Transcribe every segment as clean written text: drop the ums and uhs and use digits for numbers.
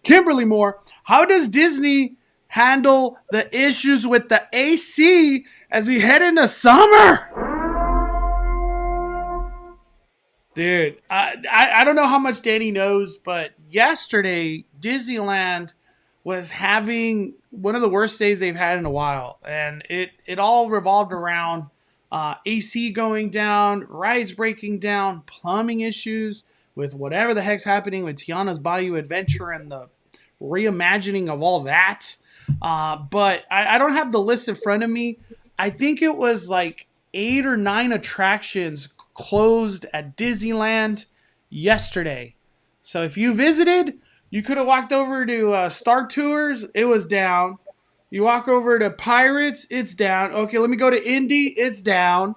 Kimberly Moore, how does Disney handle the issues with the AC as we head into summer? Dude, I don't know how much Danny knows, but yesterday Disneyland was having one of the worst days they've had in a while. And it all revolved around AC going down, rides breaking down, plumbing issues with whatever the heck's happening with Tiana's Bayou Adventure and the reimagining of all that. But I don't have the list in front of me. I think it was like 8 or 9 attractions closed at Disneyland yesterday. So if you visited, you could have walked over to Star Tours. It was down. You walk over to Pirates, it's down. Okay, let me go to Indy, it's down.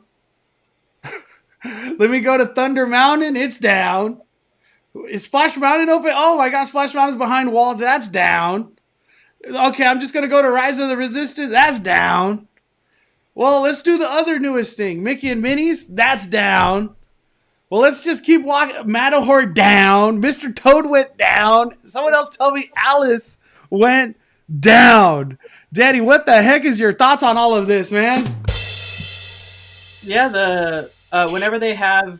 Let me go to Thunder Mountain, it's down. Is Splash Mountain open? Oh my God, Splash Mountain's behind walls, that's down. Okay, I'm just going to go to Rise of the Resistance, that's down. Well, let's do the other newest thing. Mickey and Minnie's, that's down. Well, let's just keep walking. Matterhorn down. Mr. Toad went down. Someone else tell me Alice went down. Daddy, what the heck is your thoughts on all of this, man? Yeah, whenever they have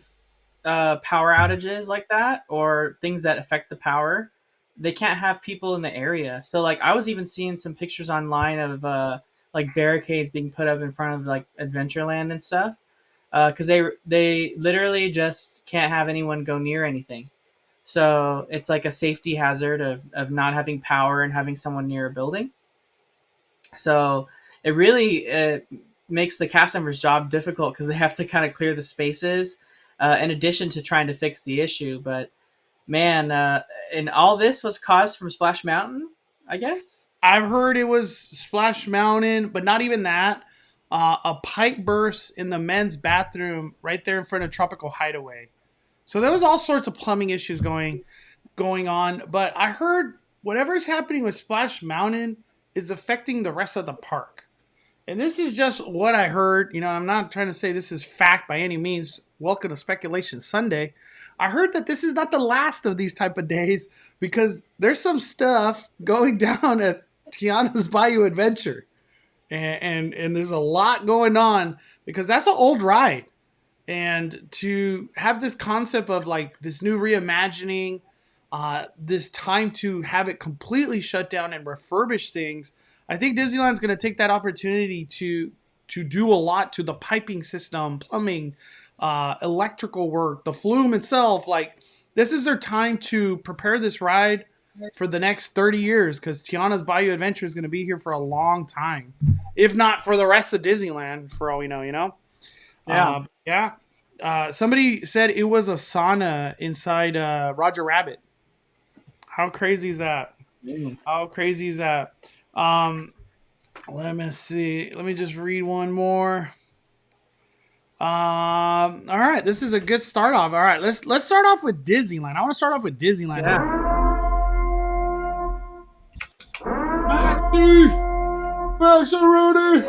power outages like that or things that affect the power, they can't have people in the area. So, like, I was even seeing some pictures online of like barricades being put up in front of like Adventureland and stuff, because they literally just can't have anyone go near anything. So it's like a safety hazard of not having power and having someone near a building. So it really makes the cast members' job difficult because they have to kind of clear the spaces in addition to trying to fix the issue. But man, and all this was caused from Splash Mountain, I guess. I've heard it was Splash Mountain, but not even that. A pipe burst in the men's bathroom right there in front of Tropical Hideaway. So there was all sorts of plumbing issues going on. But I heard whatever's happening with Splash Mountain is affecting the rest of the park. And this is just what I heard. You know, I'm not trying to say this is fact by any means. Welcome to Speculation Sunday. I heard that this is not the last of these type of days because there's some stuff going down at Tiana's Bayou Adventure. And there's a lot going on because that's an old ride. And to have this concept of like this new reimagining, this time to have it completely shut down and refurbish things, I think Disneyland's going to take that opportunity to do a lot to the piping system, plumbing, electrical work, the flume itself. Like, this is their time to prepare this ride for the next 30 years because Tiana's Bayou Adventure is going to be here for a long time, if not for the rest of Disneyland, for all we know, you know? Yeah. Somebody said it was a sauna inside Roger Rabbit. How crazy is that? How crazy is that? Let me see. Let me just read one more. All right, this is a good start off. All right, let's start off with Disneyland. I want to start off with Disneyland. Yeah. Max and Rudy.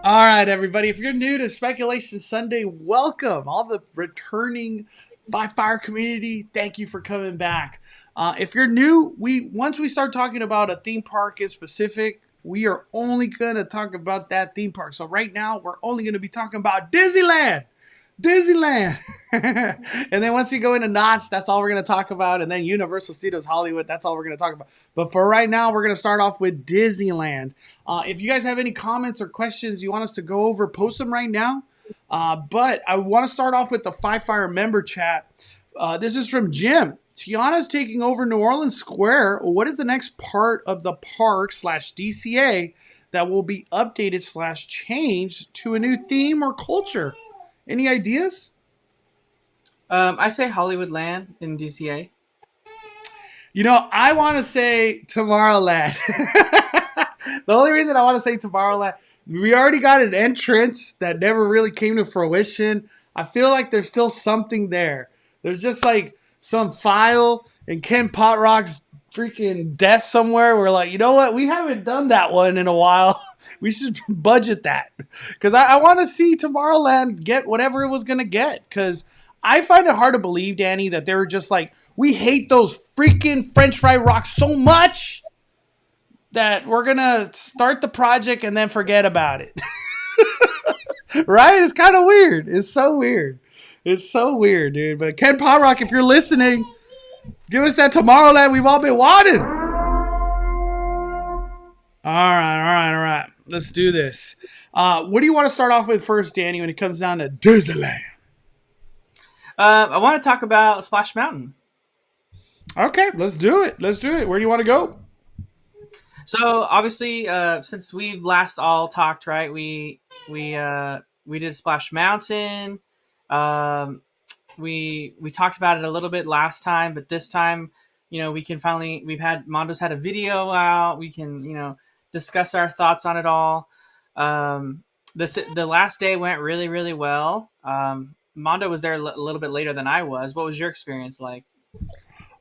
All right, everybody. If you're new to Speculation Sunday, welcome. All the returning Five Fire community, thank you for coming back. If you're new, once we start talking about a theme park in specific, we are only going to talk about that theme park. So right now, we're only going to be talking about Disneyland. And then once you go into Knott's, that's all we're going to talk about. And then Universal Studios Hollywood, that's all we're going to talk about. But for right now, we're going to start off with Disneyland. If you guys have any comments or questions you want us to go over, post them right now. But I want to start off with the Five Fire member chat. This is from Jim. Tiana's taking over New Orleans Square. What is the next part of the park / DCA that will be updated / changed to a new theme or culture? Any ideas? I say Hollywoodland in DCA. You know, I want to say Tomorrowland. The only reason I want to say Tomorrowland, we already got an entrance that never really came to fruition. I feel like there's still something there. There's just like some file in Ken Potrock's freaking desk somewhere. We're like, you know what? We haven't done that one in a while. We should budget that because I want to see Tomorrowland get whatever it was going to get because I find it hard to believe, Danny, that they were just like, we hate those freaking French fry rocks so much that we're gonna start the project and then forget about it. Right? It's kind of weird. It's so weird. It's so weird, dude. But Ken Rock, if you're listening, give us that Tomorrowland we've all been wanting. All right. Let's do this. What do you want to start off with first, Danny, when it comes down to Disneyland? I want to talk about Splash Mountain. Okay, let's do it. Where do you want to go? So obviously, since we've last all talked, right? We did Splash Mountain. We talked about it a little bit last time, but this time, we can finally, Mondo's had a video out. We can, discuss our thoughts on it all. The last day went really, really well. Mondo was there a little bit later than I was. What was your experience like?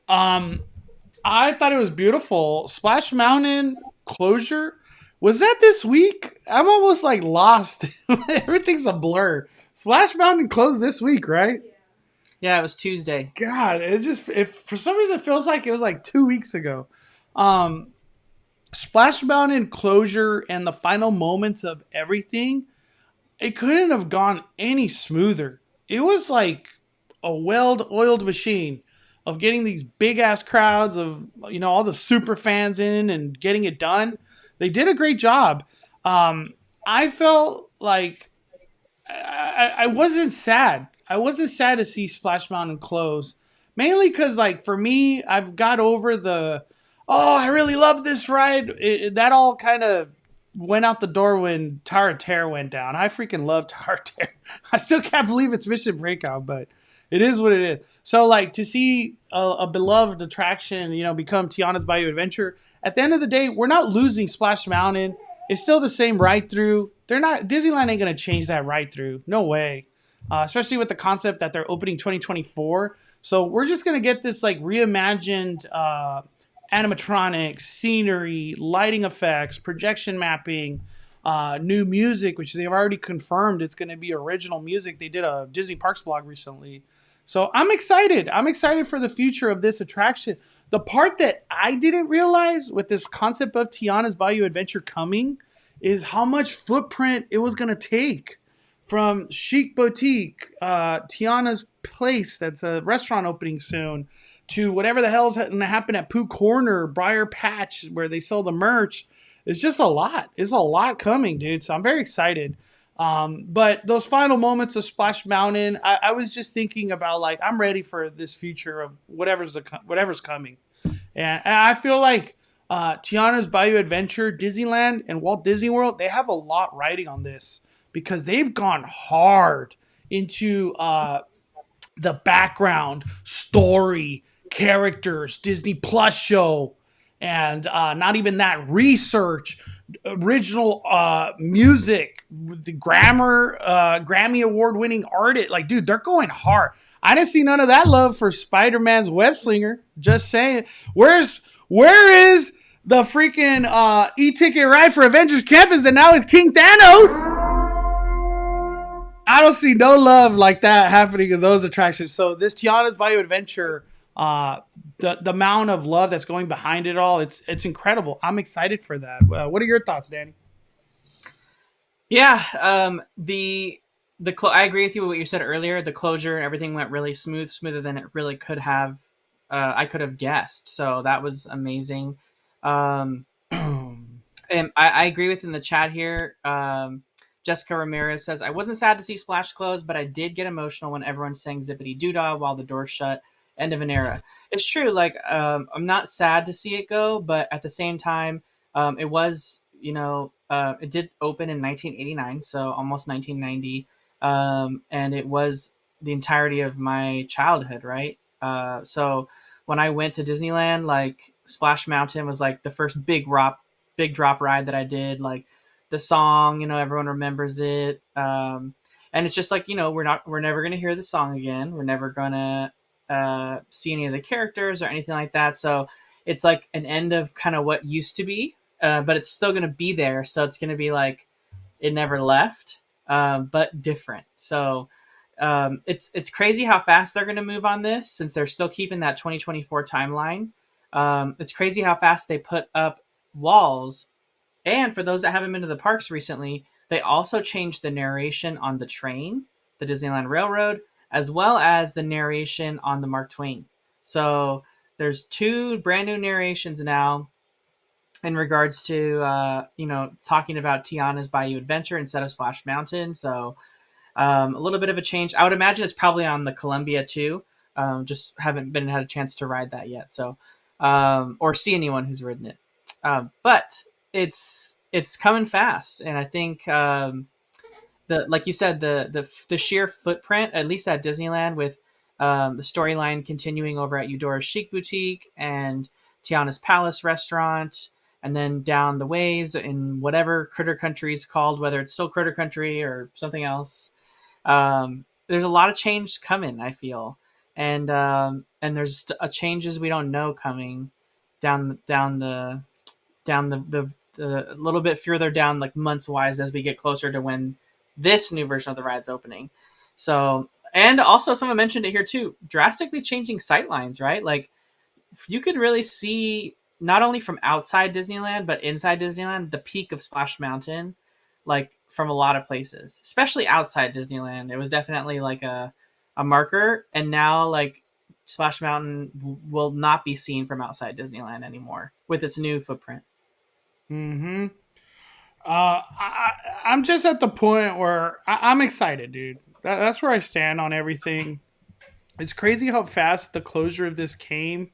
I thought it was beautiful. Splash Mountain closure. Was that this week? I'm almost like lost. Everything's a blur. Splash Mountain closed this week, right? Yeah, it was Tuesday. God, if for some reason it feels like it was like 2 weeks ago. Splash Mountain closure and the final moments of everything, it couldn't have gone any smoother. It was like a well-oiled machine of getting these big-ass crowds of, all the super fans in and getting it done. They did a great job. I felt like I wasn't sad. I wasn't sad to see Splash Mountain close. Mainly because, like, for me, I've got over I really love this ride. That all kind of went out the door when Tower of Terror went down. I freaking love Tower of Terror. I still can't believe it's Mission Breakout, but it is what it is. So, like, to see a beloved attraction, become Tiana's Bayou Adventure, at the end of the day, we're not losing Splash Mountain. It's still the same ride-through. Disneyland ain't going to change that ride-through. No way. Especially with the concept that they're opening 2024. So we're just going to get this, like, reimagined animatronics, scenery, lighting effects, projection mapping, new music, which they've already confirmed it's going to be original music. They did a Disney Parks blog recently. So I'm excited. I'm excited for the future of this attraction. The part that I didn't realize with this concept of Tiana's Bayou Adventure coming is how much footprint it was going to take from Chic Boutique, Tiana's Place, that's a restaurant opening soon, to whatever the hell's going to happen at Pooh Corner, Briar Patch, where they sell the merch. It's just a lot. It's a lot coming, dude. So I'm very excited. But those final moments of Splash Mountain, I was just thinking about, like, I'm ready for this future of whatever's coming. And I feel like Tiana's Bayou Adventure, Disneyland, and Walt Disney World, they have a lot riding on this because they've gone hard into the background, story, characters, Disney Plus show, and not even that, research, original music, the Grammy award-winning artist. Like, dude, they're going hard. I didn't see none of that love for Spider-Man's web slinger. Just saying. Where is the freaking e-ticket ride for Avengers Campus that now is King Thanos? I don't see no love like that happening in those attractions. So this Tiana's Bayou Adventure, the amount of love that's going behind it all, it's incredible. I'm excited for that. What are your thoughts, Danny? Yeah, I agree with you with what you said earlier. The closure and everything went really smoother than it really could have. I could have guessed. So that was amazing. And I agree with in the chat here. Jessica Ramirez says, I wasn't sad to see Splash close, but I did get emotional when everyone sang Zippity Doo-Dah while the door shut. End of an era. It's true. Like, I'm not sad to see it go, but at the same time, it was, it did open in 1989, so almost 1990. And it was the entirety of my childhood, right? So when I went to Disneyland, like, Splash Mountain was like the first big drop ride that I did. Like, the song, everyone remembers it. And it's just like, we're never going to hear the song again. We're never going to see any of the characters or anything like that. So it's like an end of kind of what used to be, but it's still going to be there. So it's going to be like it never left, but different. So It's crazy how fast they're going to move on this since they're still keeping that 2024 timeline. It's crazy how fast they put up walls. And for those that haven't been to the parks recently, they also changed the narration on the train, the Disneyland Railroad, as well as the narration on the Mark Twain. So there's two brand new narrations now in regards to talking about Tiana's Bayou Adventure instead of Splash Mountain. So a little bit of a change. I would imagine it's probably on the Columbia too. Just haven't had a chance to ride that yet. So or see anyone who's ridden it. But it's coming fast, and I think the like you said, the sheer footprint, at least at Disneyland, with the storyline continuing over at Eudora's Chic Boutique and Tiana's Palace restaurant, and then down the ways in whatever Critter Country is called, whether it's still Critter Country or something else. There's a lot of change coming, I feel, and there's a changes we don't know coming down the a little bit further down, like months wise, as we get closer to when this new version of the ride's opening. So, and also someone mentioned it here too, drastically changing sightlines, right? Like you could really see not only from outside Disneyland but inside Disneyland the peak of Splash Mountain, like from a lot of places, especially outside Disneyland. It was definitely like a marker, and now like Splash Mountain will not be seen from outside Disneyland anymore with its new footprint. Mm-hmm. I'm just at the point where I'm excited, dude. That's where I stand on everything. It's crazy how fast the closure of this came,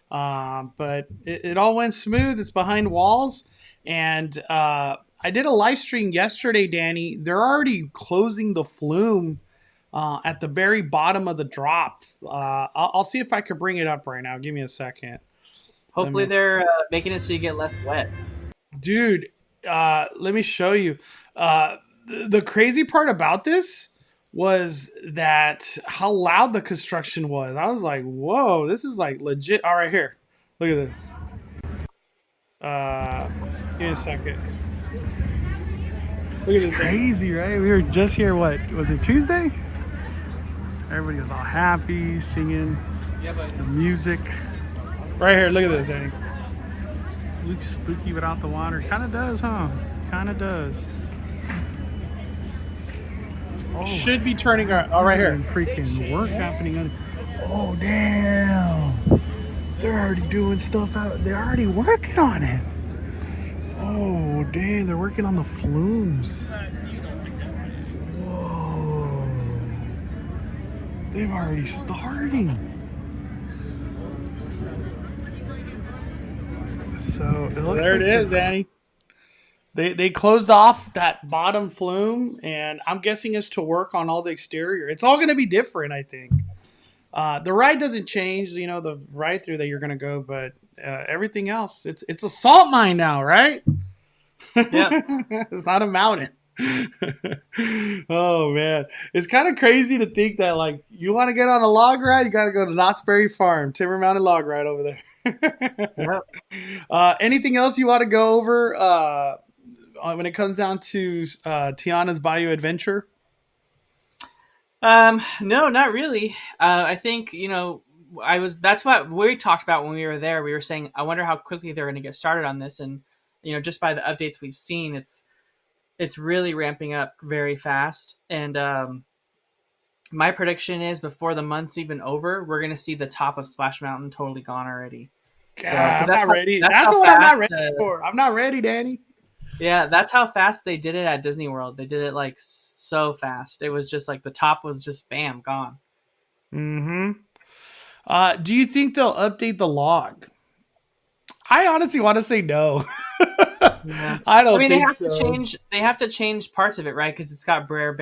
but it all went smooth. It's behind walls, and I did a live stream yesterday, Danny. They're already closing the flume at the very bottom of the drop. I'll see if I could bring it up right now. Give me a second. Hopefully they're making it so you get less wet. Dude, let me show you. The crazy part about this was that how loud the construction was. I was like, whoa, this is like legit. All right, here. Look at this. Give me a second. Look at this. Crazy, right? We were just here, what, was it Tuesday? Everybody was all happy, singing the music. Right here, look at this, Danny. Looks spooky without the water. Kind of does, huh? Kind of does. Oh, should be turning around. Oh, right here. Freaking work happening on. Oh, damn. They're already doing stuff out. They're already working on it. Oh, damn. They're working on the flumes. Whoa. They've already starting. So it looks there like it is, Danny. They closed off that bottom flume, and I'm guessing it's to work on all the exterior. It's all going to be different, I think. The ride doesn't change, the ride through that you're going to go, but everything else, it's a salt mine now, right? Yeah. It's not a mountain. Oh man, it's kind of crazy to think that like you want to get on a log ride, you got to go to Knott's Berry Farm, Timber Mountain Log Ride over there. Yep. Anything else you want to go over when it comes down to Tiana's Bayou Adventure? No, not really. I think that's what we talked about when we were there. We were saying, I wonder how quickly they're going to get started on this, and just by the updates we've seen, it's really ramping up very fast. And my prediction is before the month's even over, we're going to see the top of Splash Mountain totally gone already. God, I'm not ready. That's what I'm not ready for. I'm not ready, Danny. Yeah, that's how fast they did it at Disney World. They did it like so fast. It was just like the top was just bam, gone. Mm-hmm. Do you think they'll update the log? I honestly want to say no. Yeah. I don't think they have so. to change. They have to change parts of it, right? Because it's got Brer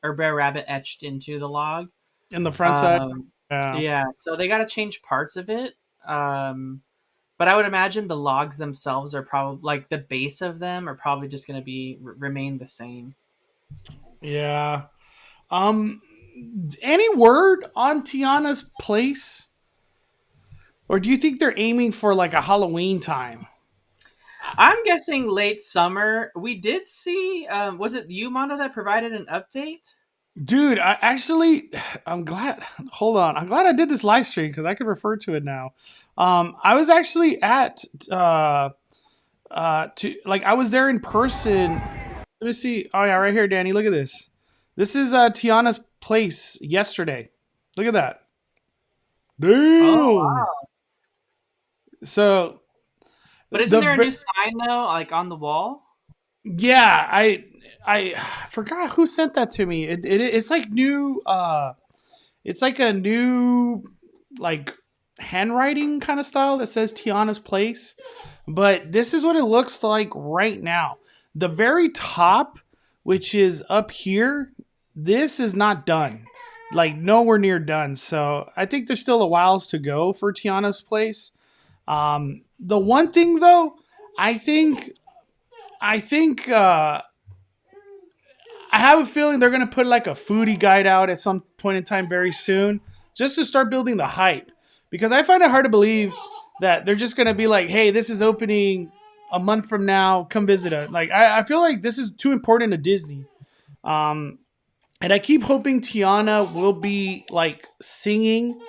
Rabbit etched into the log. In the front side. Yeah. So they got to change parts of it. But I would imagine the logs themselves are probably like the base of them are probably just going to remain the same. Yeah. Any word on Tiana's place? Or do you think they're aiming for like a Halloween time? I'm guessing late summer. We did see, was it you, Mondo, that provided an update? Dude, I'm glad. Hold on, I'm glad I did this live stream because I could refer to it now. I was actually at I was there in person. Let me see. Oh yeah, right here, Danny. Look at this. This is Tiana's place yesterday. Look at that. Oh Damn. wow! So But isn't the there a new sign though, like on the wall? yeah, I forgot who sent that to me. It's like new. It's like a new like handwriting kind of style that says Tiana's place. But this is what it looks like right now. The very top, which is up here, this is not done. Like nowhere near done. So I think there's still a whiles to go for Tiana's place. The one thing though, I think I think I have a feeling they're gonna put like a foodie guide out at some point in time very soon, just to start building the hype. Because I find it hard to believe that they're just gonna be like, "Hey, this is opening a month from now. Come visit us." Like I feel like this is too important to Disney. Um, and I keep hoping Tiana will be like singing,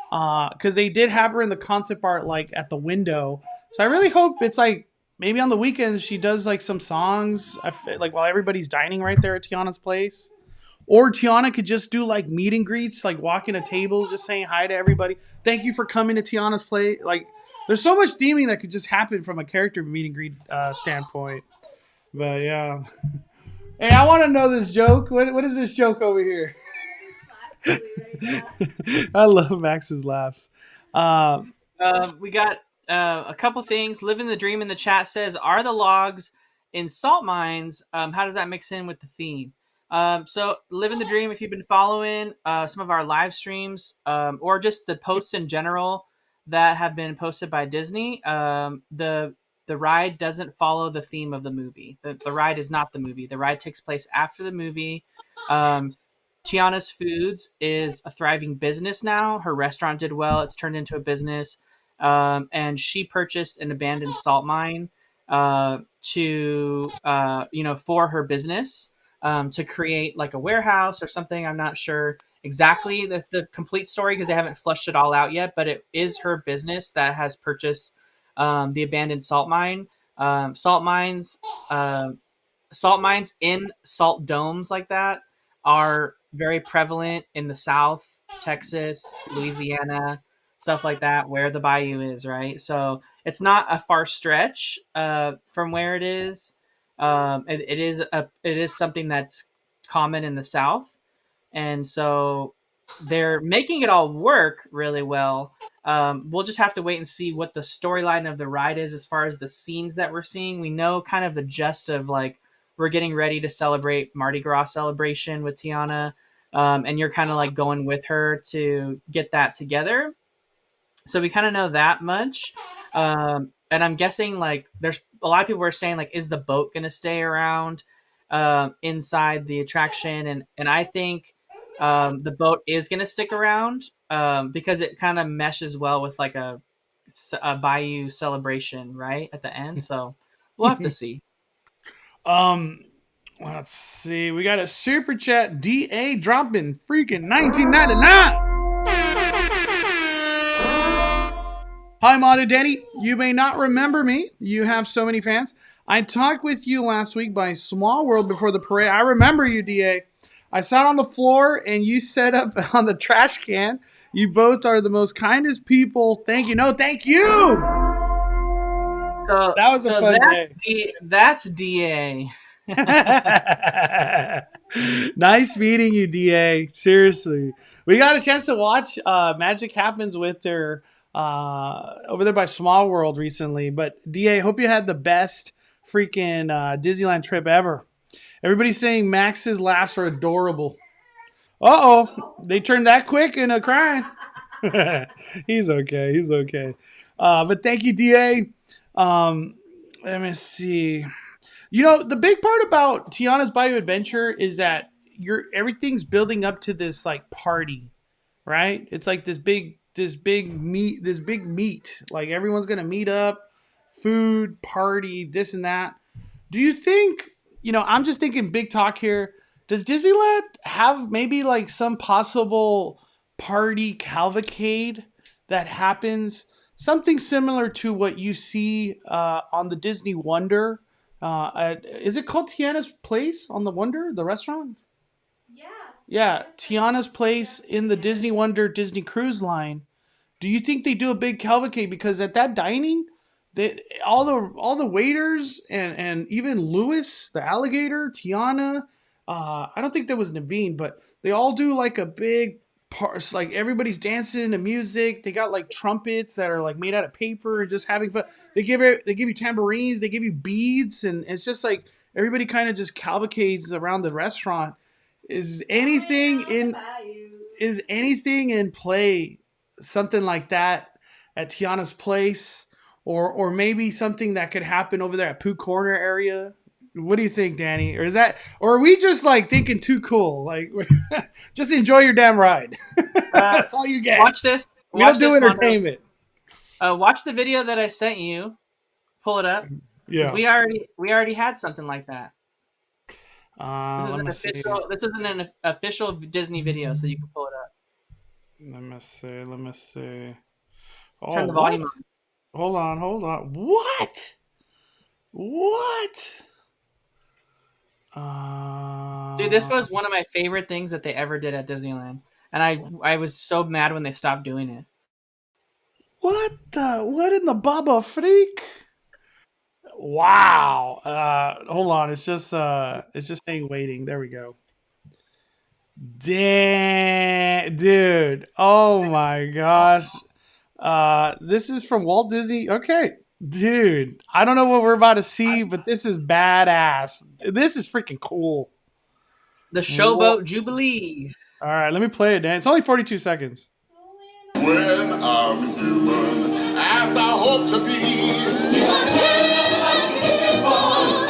because they did have her in the concept art like at the window. So I really hope it's like maybe on the weekends she does like some songs, like while everybody's dining right there at Tiana's place. Or Tiana could just do like meet and greets, like walking to tables, just saying hi to everybody. Thank you for coming to Tiana's place. Like, there's so much theming that could just happen from a character meet and greet standpoint. But yeah, hey, I want to know this joke. What is this joke over here? I love Max's laughs. Um, We got a couple things. Living the Dream in the chat says, "Are the logs in salt mines? How does that mix in with the theme?" So, Living the Dream. If you've been following some of our live streams or just the posts in general that have been posted by Disney, the ride doesn't follow the theme of the movie. The ride is not the movie. The ride takes place after the movie. Um, Tiana's Foods is a thriving business now. Her restaurant did well. It's turned into a business. And she purchased an abandoned salt mine for her business to create like a warehouse or something. I'm not sure exactly the complete story because they haven't flushed it all out yet, but it is her business that has purchased the abandoned salt mine. Salt mines, salt mines in salt domes like that are very prevalent in the South, Texas, Louisiana, stuff like that, where the bayou is, right? So it's not a far stretch from where it is. It is something that's common in the South, and so they're making it all work really well. We'll just have to wait and see what the storyline of the ride is as far as the scenes that we're seeing. We know kind of the gist of like we're getting ready to celebrate Mardi Gras celebration with Tiana, and you're kind of like going with her to get that together. So we kind of know that much. And I'm guessing like there's a lot of people are saying like, is the boat going to stay around inside the attraction? And I think the boat is going to stick around because it kind of meshes well with like a bayou celebration right at the end. So we'll have to see. um, let's see. We got a super chat. DA dropping freaking 1999. Hi, Mata Danny. You may not remember me. You have so many fans. I talked with you last week by Small World before the parade. I remember you, DA. I sat on the floor and you set up on the trash can. You both are the most kindest people. Thank you. No, thank you. So that was a fun day. That's DA. Nice meeting you, DA. Seriously. We got a chance to watch Magic Happens with their over there by Small World recently. But DA, hope you had the best freaking Disneyland trip ever. Everybody's saying Max's laughs are adorable. Uh-oh. They turned that quick into crying. He's okay. He's okay. But thank you, DA. Let me see. You know, the big part about Tiana's Bayou Adventure is that everything's building up to this like party, right? It's like this big meet. Like everyone's gonna meet up, food, party, this and that. Do you think, I'm just thinking big talk here. Does Disneyland have maybe like some possible party cavalcade that happens? Something similar to what you see on the Disney Wonder. Is it called Tiana's Place on the Wonder, the restaurant? Yeah. Yeah, Tiana's Place in the Disney Wonder Disney Cruise Line. Do you think they do a big cavalcade? Because at that dining, all the waiters and even Lewis, the alligator, Tiana, I don't think there was Naveen, but they all do like a big part. Like everybody's dancing to music. They got like trumpets that are like made out of paper and just having fun. They give you tambourines, they give you beads, and it's just like everybody kind of just cavalcades around the restaurant. Is anything in is anything in play? Something like that at Tiana's Place, or maybe something that could happen over there at Pooh Corner area. What do you think, Danny? Or are we just like thinking too cool? Like, just enjoy your damn ride. That's all you get. Watch this. We don't do entertainment. Watch the video that I sent you. Pull it up. Yeah, we already had something like that. This isn't an official Disney video, so you can pull it up. Let me see. Oh, Turn the volume on. Hold on. What? Dude, this was one of my favorite things that they ever did at Disneyland, and I was so mad when they stopped doing it. What in the Baba Freak? Wow. Hold on. It's just saying waiting. There we go. Damn, dude. Oh my gosh. This is from Walt Disney. Okay. Dude, I don't know what we're about to see, but this is badass. This is freaking cool. The Showboat Jubilee. All right, let me play it, Dan. It's only 42 seconds. When I'm human, as I hope to be,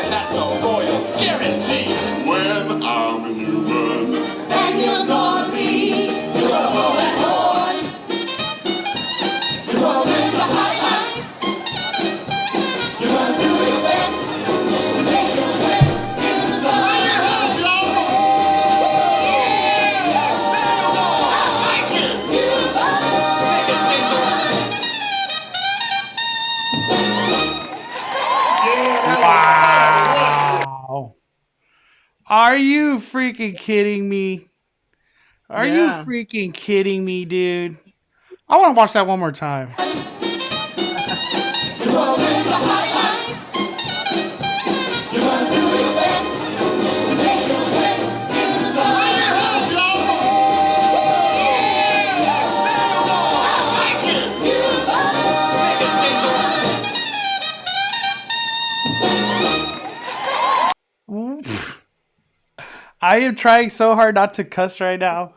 and that's a royal guarantee. When I'm human, and you're gonna be, you're gonna hold that horn. You're gonna live the high life. You're gonna do your best to take your best in the sun. I like it. Wow. Are you freaking kidding me? Are you freaking kidding me, dude? I want to watch that one more time. I am trying so hard not to cuss right now.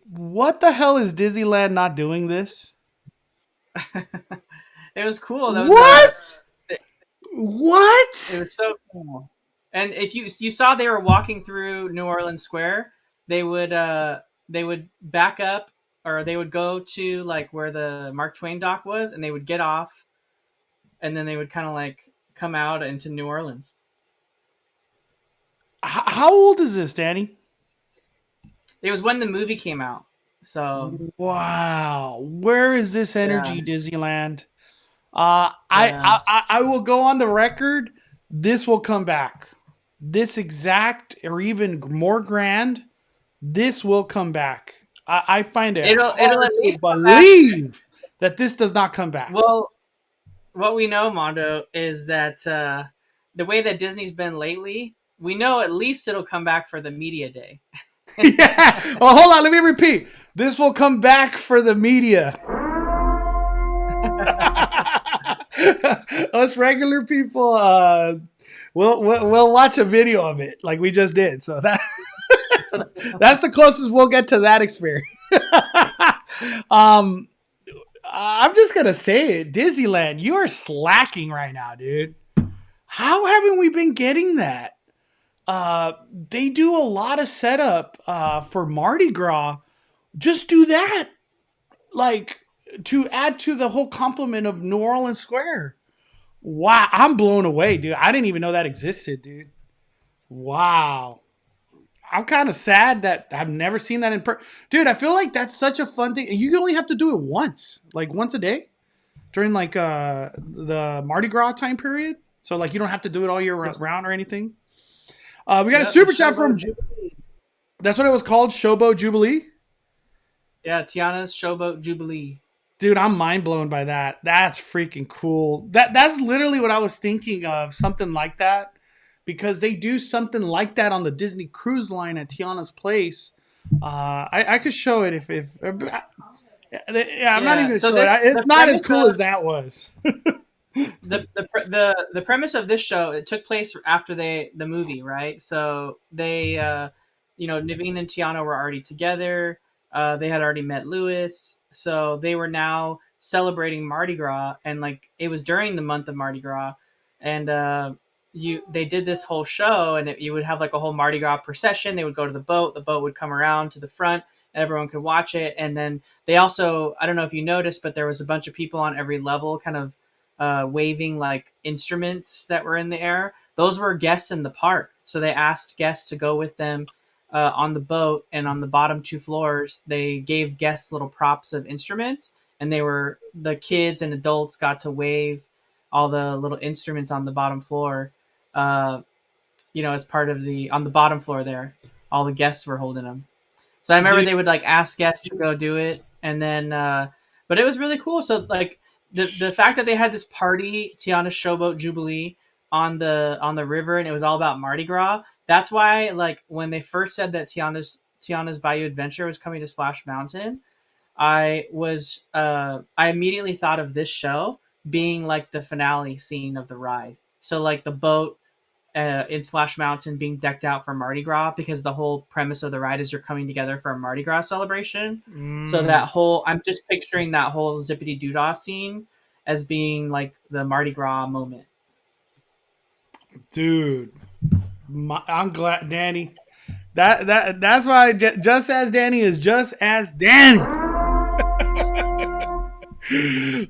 What the hell is Disneyland not doing this? It was cool. That was, what? It was so cool. And if you saw they were walking through New Orleans Square, they would back up, or they would go to like where the Mark Twain dock was, and they would get off, and then they would kind of like come out into New Orleans. How old is this, Danny? It was when the movie came out. So wow, where is this energy, Disneyland? I will go on the record. This will come back. This exact or even more grand. This will come back. I find it it'll hard to believe that this does not come back. Well, what we know, Mondo, is that the way that Disney's been lately, we know at least it'll come back for the media day. Yeah. Well, hold on. Let me repeat. This will come back for the media. Us regular people, we'll watch a video of it like we just did. So that's the closest we'll get to that experience. I'm just gonna say it, Disneyland, you are slacking right now, dude. How haven't we been getting that? They do a lot of setup for Mardi Gras. Just do that, like to add to the whole complement of New Orleans Square. Wow, I'm blown away, dude. I didn't even know that existed, dude. Wow. I'm kind of sad that I've never seen that in person. Dude, I feel like that's such a fun thing. And you only have to do it once, like once a day during like the Mardi Gras time period. So like you don't have to do it all year round or anything. We got a Yep, the super chat Showboat from. Jubilee. That's what it was called, Showboat Jubilee. Yeah, Tiana's Showboat Jubilee. Dude, I'm mind blown by that. That's freaking cool. That's literally what I was thinking of, something like that, because they do something like that on the Disney Cruise Line at Tiana's place. I could show it if yeah, I'm not even gonna So show it. It's the not as premise cool of as that was. the premise of this show, it took place after the movie, right? So they Naveen and Tiana were already together. They had already met Lewis, so they were now celebrating Mardi Gras, and like it was during the month of Mardi Gras, and they did this whole show, and you would have like a whole Mardi Gras procession. They would go to the boat would come around to the front, and everyone could watch it. And then they also, I don't know if you noticed, but there was a bunch of people on every level, kind of waving like instruments that were in the air. Those were guests in the park, so they asked guests to go with them on the boat, and on the bottom two floors they gave guests little props of instruments, and the kids and adults got to wave all the little instruments on the bottom floor, as part of on the bottom floor there, all the guests were holding them. So I remember Dude, they would like ask guests to go do it, and then but it was really cool. So like the fact that they had this party, Tiana's Showboat Jubilee, on the river, and it was all about Mardi Gras. That's why, like, when they first said that Tiana's Bayou Adventure was coming to Splash Mountain, I immediately thought of this show being like the finale scene of the ride. So like the boat in Splash Mountain being decked out for Mardi Gras, because the whole premise of the ride is you're coming together for a Mardi Gras celebration. So I'm just picturing that whole zippity doodah scene as being like the Mardi Gras moment. dude, I'm glad, Danny. That's why just as Danny is just as Danny.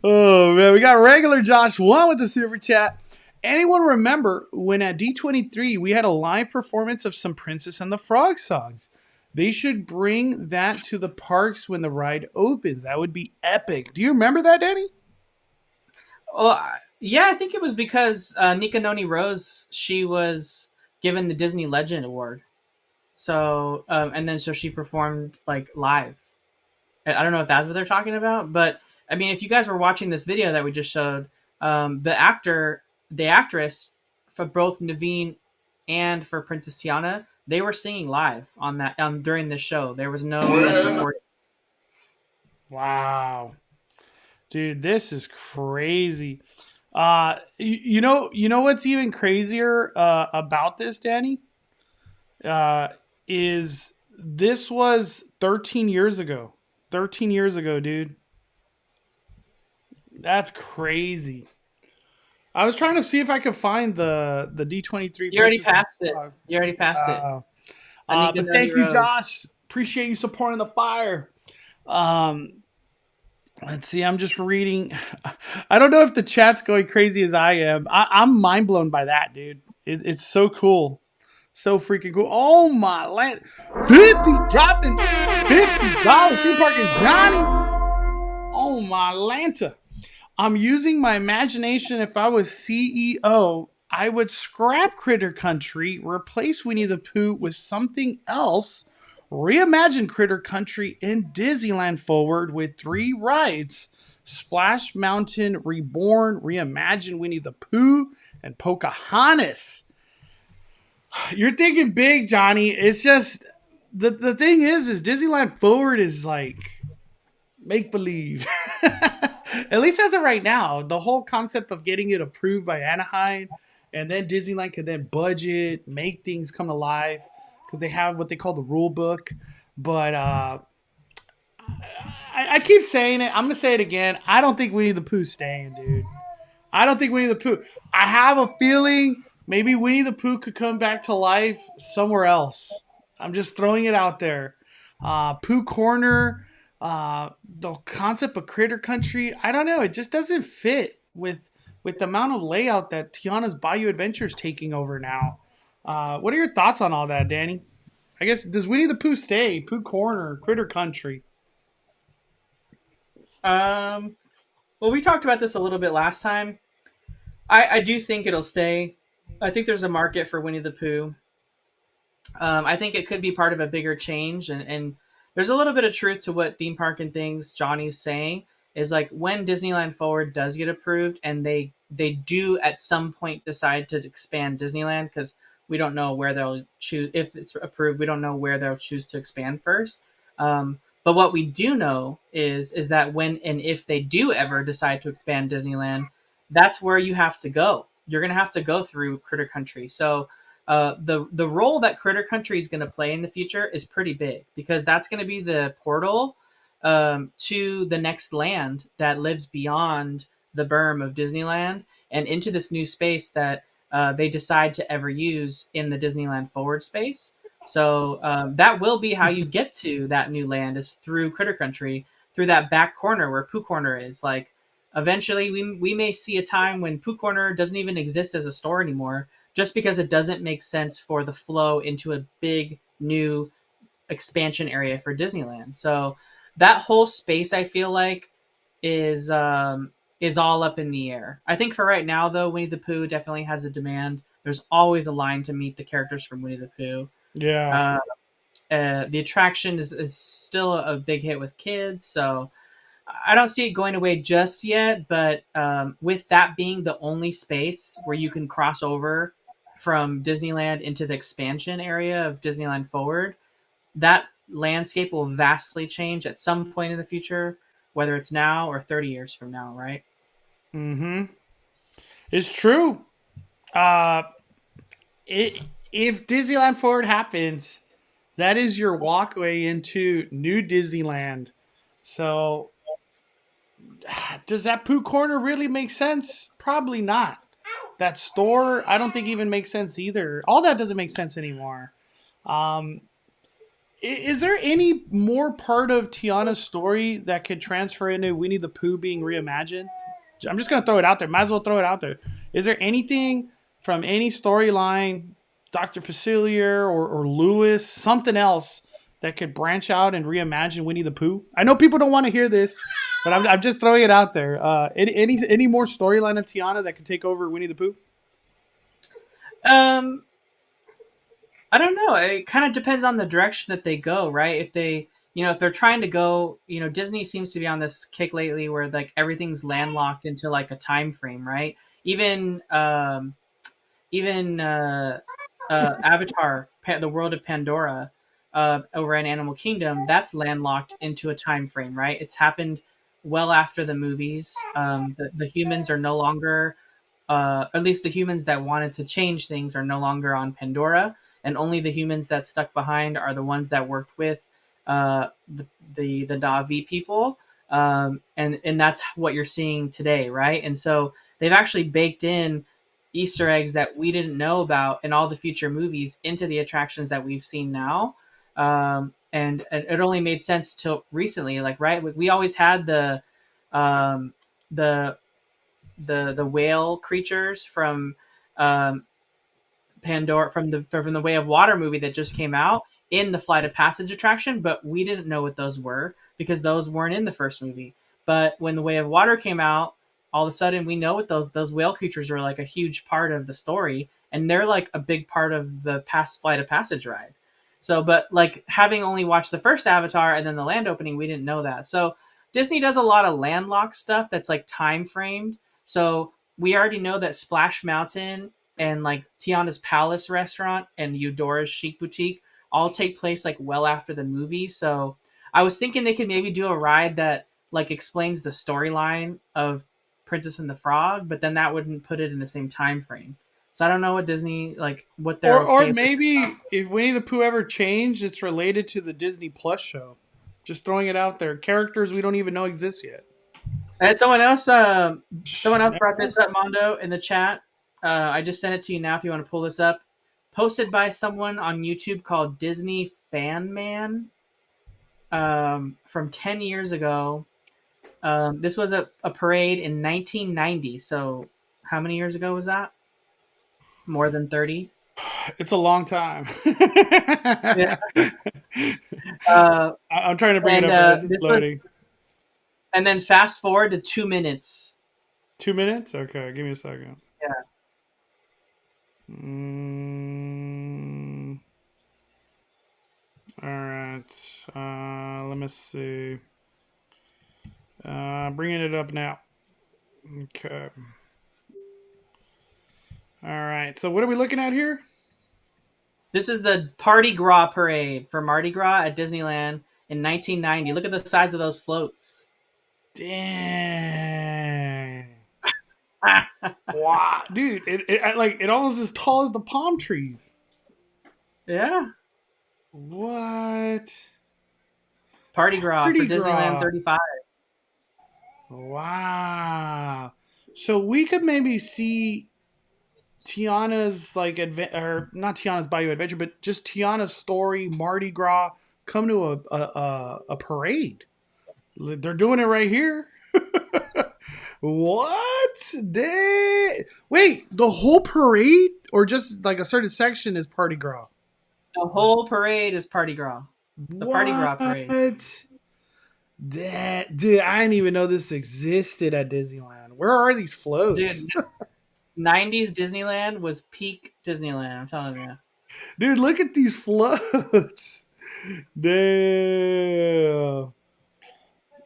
Oh man, we got regular Josh 1 with the super chat. Anyone remember when at D23 we had a live performance of some Princess and the Frog songs? They should bring that to the parks when the ride opens. That would be epic. Do you remember that, Danny? Well, yeah, I think it was because Nika Noni Rose, she was given the Disney Legend Award. So, and then so she performed like live. I don't know if that's what they're talking about, but I mean, if you guys were watching this video that we just showed, the actress for both Naveen and for Princess Tiana, they were singing live on that during this show. There was no recording. Wow. Dude, this is crazy. You know what's even crazier about this, Danny? Is this was 13 years ago. 13 years ago, dude. That's crazy. I was trying to see if I could find the D23. You already passed it. You already passed it. But thank you, Josh. Appreciate you supporting the fire. Let's see. I'm just reading. I don't know if the chat's going crazy as I am. I'm mind blown by that, dude. It's so cool. So freaking cool. Oh my land. 50 dropping $50 theme park in Johnny. Oh my Lanta. I'm using my imagination. If I was CEO, I would scrap Critter Country, replace Winnie the Pooh with something else, reimagine Critter Country in Disneyland forward with 3 rides: Splash Mountain Reborn, reimagine Winnie the Pooh, and Pocahontas. You're thinking big, Johnny. It's just the thing is Disneyland forward is like make believe. At least as of right now, the whole concept of getting it approved by Anaheim, and then Disneyland could then budget, make things come alive, because they have what they call the rule book. But I keep saying it. I'm going to say it again. I don't think Winnie the Pooh's staying, dude. I don't think Winnie the Pooh. I have a feeling maybe Winnie the Pooh could come back to life somewhere else. I'm just throwing it out there. Pooh Corner, the concept of Critter Country, I don't know. It just doesn't fit with the amount of layout that Tiana's Bayou Adventure is taking over now. What are your thoughts on all that, Danny? I guess, does Winnie the Pooh stay? Pooh Corner, Critter Country. Um, well, we talked about this a little bit last time. I do think it'll stay. I think there's a market for Winnie the Pooh. I think it could be part of a bigger change, and there's a little bit of truth to what theme park and things Johnny's saying is like when Disneyland Forward does get approved, and they do at some point decide to expand Disneyland because we don't know where they'll choose if it's approved. We don't know where they'll choose to expand first. But what we do know is that when and if they do ever decide to expand Disneyland, that's where you have to go. You're gonna have to go through Critter Country. So the role that Critter Country is going to play in the future is pretty big because that's going to be the portal to the next land that lives beyond the berm of Disneyland and into this new space that they decide to ever use in the Disneyland Forward space. So that will be how you get to that new land is through Critter Country, through that back corner where Pooh Corner is. Like eventually, we may see a time when Pooh Corner doesn't even exist as a store anymore just because it doesn't make sense for the flow into a big new expansion area for Disneyland. So that whole space, I feel like, is all up in the air. I think for right now, though, Winnie the Pooh definitely has a demand. There's always a line to meet the characters from Winnie the Pooh. Yeah. The attraction is still a big hit with kids, so I don't see it going away just yet. But with that being the only space where you can cross over from Disneyland into the expansion area of Disneyland Forward, that landscape will vastly change at some point in the future, whether it's now or 30 years from now, right? Mm-hmm. It's true. Uh, if Disneyland Forward happens, that is your walkway into New Disneyland. So, does that Pooh Corner really make sense? Probably not. That store, I don't think even makes sense either. All that doesn't make sense anymore. Um, is there any more part of Tiana's story that could transfer into Winnie the Pooh being reimagined? I'm just going to throw it out there. Might as well throw it out there. Is there anything from any storyline, Dr. Facilier or Lewis, something else that could branch out and reimagine Winnie the Pooh? I know people don't want to hear this, but I'm just throwing it out there. Any more storyline of Tiana that could take over Winnie the Pooh? I don't know. It kind of depends on the direction that they go, right? If they, if they're trying to go, Disney seems to be on this kick lately where like everything's landlocked into like a time frame, right? Even Avatar, the World of Pandora, over in Animal Kingdom, that's landlocked into a time frame, right? It's happened well after the movies. The humans are no longer, at least the humans that wanted to change things are no longer on Pandora, and only the humans that stuck behind are the ones that worked with the Davi people, and that's what you're seeing today, right? And so they've actually baked in Easter eggs that we didn't know about in all the future movies into the attractions that we've seen now. And it only made sense till recently, like right, we always had um, the the whale creatures from Pandora from the Way of Water movie that just came out in the Flight of Passage attraction, but we didn't know what those were because those weren't in the first movie. But when the Way of Water came out, all of a sudden we know what those whale creatures are like a huge part of the story, and they're like a big part of the past Flight of Passage ride. So, but like having only watched the first Avatar and then the land opening, we didn't know that. So Disney does a lot of landlocked stuff that's like time framed. So we already know that Splash Mountain and like Tiana's Palace restaurant and Eudora's Chic Boutique all take place like well after the movie. So I was thinking they could maybe do a ride that like explains the storyline of Princess and the Frog, but then that wouldn't put it in the same time frame. So I don't know what Disney like what they're Or maybe if Winnie the Pooh ever changed, it's related to the Disney Plus show. Just throwing it out there. Characters we don't even know exist yet. And someone else brought this up, Mondo, in the chat. I just sent it to you now if you want to pull this up. Posted by someone on YouTube called Disney Fan Man from 10 years ago. This was a parade in 1990. So how many years ago was that? More than 30? It's a long time. Yeah. Uh, I'm trying to bring it and up, but it's just this was, loading. and then fast forward to 2 minutes. 2 minutes? Okay, give me a second. Yeah. All right. Let me see. Bringing it up now. Okay. All right. So what are we looking at here? This is the Party Gras parade for Mardi Gras at Disneyland in 1990. Look at the size of those floats. Dang. Wow, dude! It almost as tall as the palm trees. Yeah. What? Party Gras for Mardi Disneyland Gras. 35. Wow. So we could maybe see Tiana's or not Tiana's Bayou Adventure, but just Tiana's story, Mardi Gras, come to a parade. They're doing it right here. What? Wait, the whole parade, or just like a certain section is Party Gras? The whole parade is Party Gras. The Party Gras parade. What? Dude, I didn't even know this existed at Disneyland. Where are these floats? Dude, 90s Disneyland was peak Disneyland, I'm telling you. Dude, look at these floats. Damn.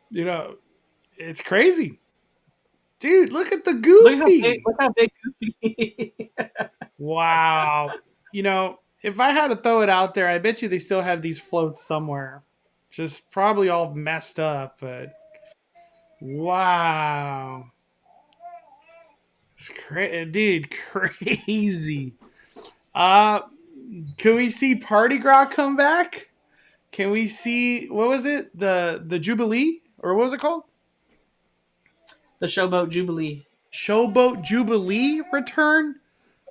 You know, it's crazy. Dude, look at the Goofy. Look how big Goofy. Wow. You know, if I had to throw it out there, I bet you they still have these floats somewhere. Just probably all messed up, but wow. It's dude, crazy. Can we see Party Gras come back? Can we see, what was it? The Jubilee? Or what was it called? The Showboat Jubilee. Showboat Jubilee return?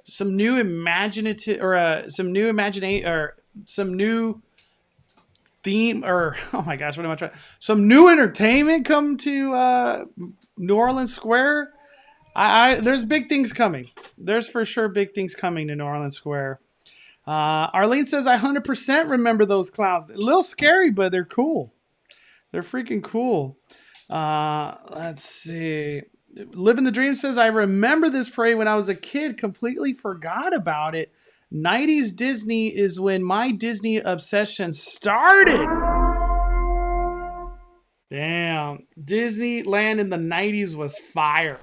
Some new imaginative, or some new imagination, or some new theme, or oh my gosh, what am I trying? Some new entertainment come to New Orleans Square. There's big things coming. There's for sure big things coming to New Orleans Square. Arlene says, I 100% remember those clowns. A little scary, but they're cool. They're freaking cool. Let's see. Living the Dream says, I remember this parade when I was a kid. Completely forgot about it. 90s Disney is when my Disney obsession started. Damn. Disneyland in the 90s was fire.